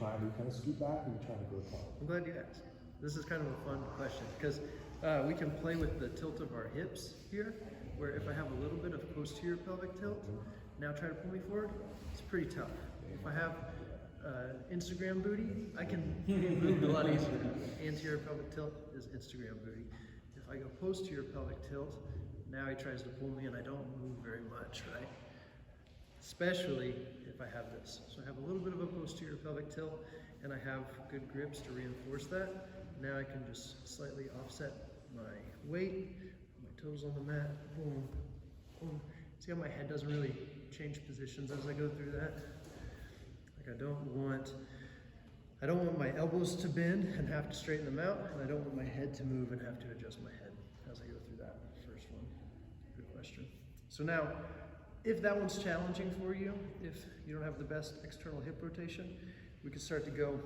trying to kind of scoot back, or are you trying to go tall? I'm glad you asked. This is kind of a fun question because we can play with the tilt of our hips here, where if I have a little bit of posterior pelvic tilt, now try to pull me forward, it's pretty tough. If I have Instagram booty, I can move a lot easier. Anterior pelvic tilt is Instagram booty. If I go posterior pelvic tilt, now he tries to pull me and I don't move very much, right? Especially if I have this. So I have a little bit of a posterior pelvic tilt and I have good grips to reinforce that. Now I can just slightly offset my weight, my toes on the mat, boom, boom. See how my head doesn't really change positions as I go through that? Like I don't want my elbows to bend and have to straighten them out, and I don't want my head to move and have to adjust my head as I go through that first one. Good question. So now, if that one's challenging for you, if you don't have the best external hip rotation, we can start to go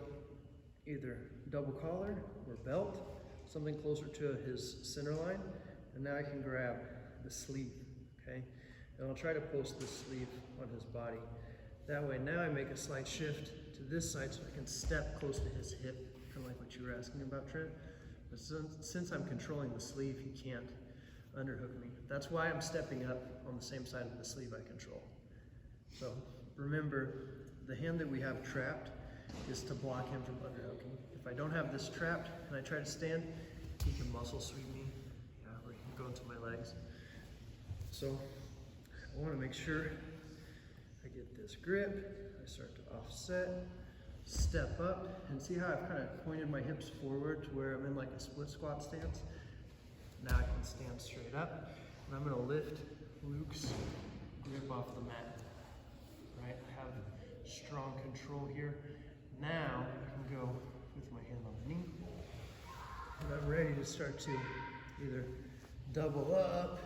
either double collar or belt, something closer to his center line, and now I can grab the sleeve, okay? And I'll try to post the sleeve on his body. That way, now I make a slight shift to this side so I can step close to his hip, kind of like what you were asking about, Trent. But since I'm controlling the sleeve, he can't underhook me. That's why I'm stepping up on the same side of the sleeve I control. So remember, the hand that we have trapped is to block him from underhooking. If I don't have this trapped and I try to stand, he can muscle sweep me, or he can go into my legs. So I want to make sure I get this grip, I start to offset, step up, and see how I've kind of pointed my hips forward to where I'm in like a split squat stance. Now I can stand straight up, and I'm going to lift Luke's grip off the mat. Right? I have strong control here. Now I can go with my hand on the knee, and I'm ready to start to either double up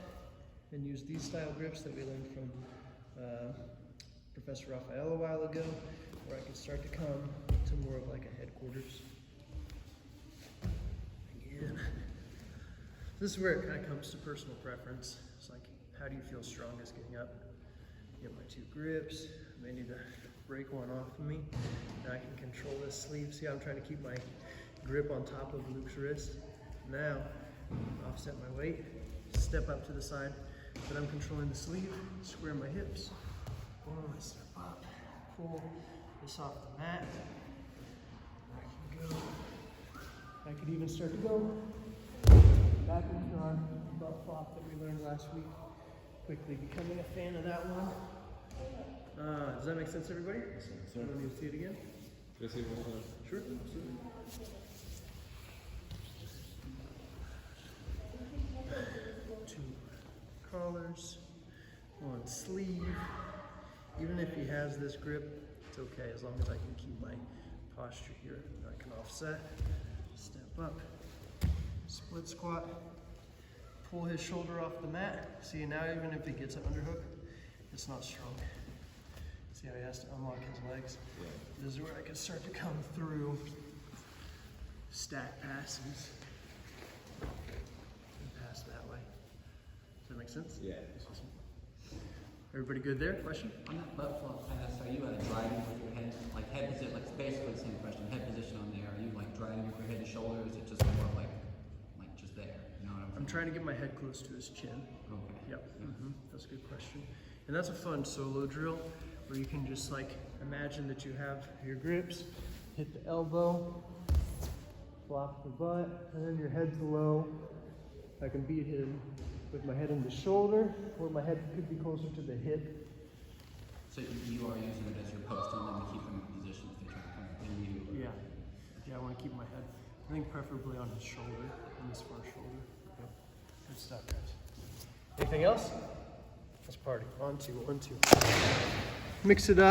and use these style grips that we learned from Professor Raphael a while ago, or I can start to come to more of like a headquarters. Again. This is where it kind of comes to personal preference. It's like, how do you feel strongest getting up? Get my two grips. I may need to break one off of me. Now I can control this sleeve. See how I'm trying to keep my grip on top of Luke's wrist? Now, offset my weight, step up to the side, but I'm controlling the sleeve, square my hips. Boom, I step up, pull this off the mat. I can go. I could even start to go back into our butt flop that we learned last week. Quickly becoming a fan of that one. Does that make sense, everybody? Yes, sir. You want me to see it again? Can I see it one more time? Sure, absolutely. Two collars, one sleeve. Even if he has this grip, it's okay as long as I can keep my posture here. I can offset, step up, split squat, pull his shoulder off the mat. See, now even if he gets an underhook, it's not strong. See how he has to unlock his legs? Yeah. This is where I can start to come through, stack passes, and pass that way. Does that make sense? Yeah. Everybody good there? Question? On that butt flop pass, are you driving with your head, like head position, like basically the same question, head position on there, are you like driving with your head to shoulder, or is it just more like just there? You know what I'm saying? I'm trying to get my head close to his chin. Okay. Yep. That's a good question. And that's a fun solo drill where you can just like imagine that you have your grips, hit the elbow, flop the butt, and then your head's low. I can beat him with my head in the shoulder, or my head could be closer to the hip. So you are using it as your post on them to keep them in position if they try to come in you? Yeah. Yeah, I want to keep my head, I think preferably on his shoulder, on this far shoulder. Okay. Good stuff, guys. Anything else? Let's party. On two, 1, 2. Mix it up.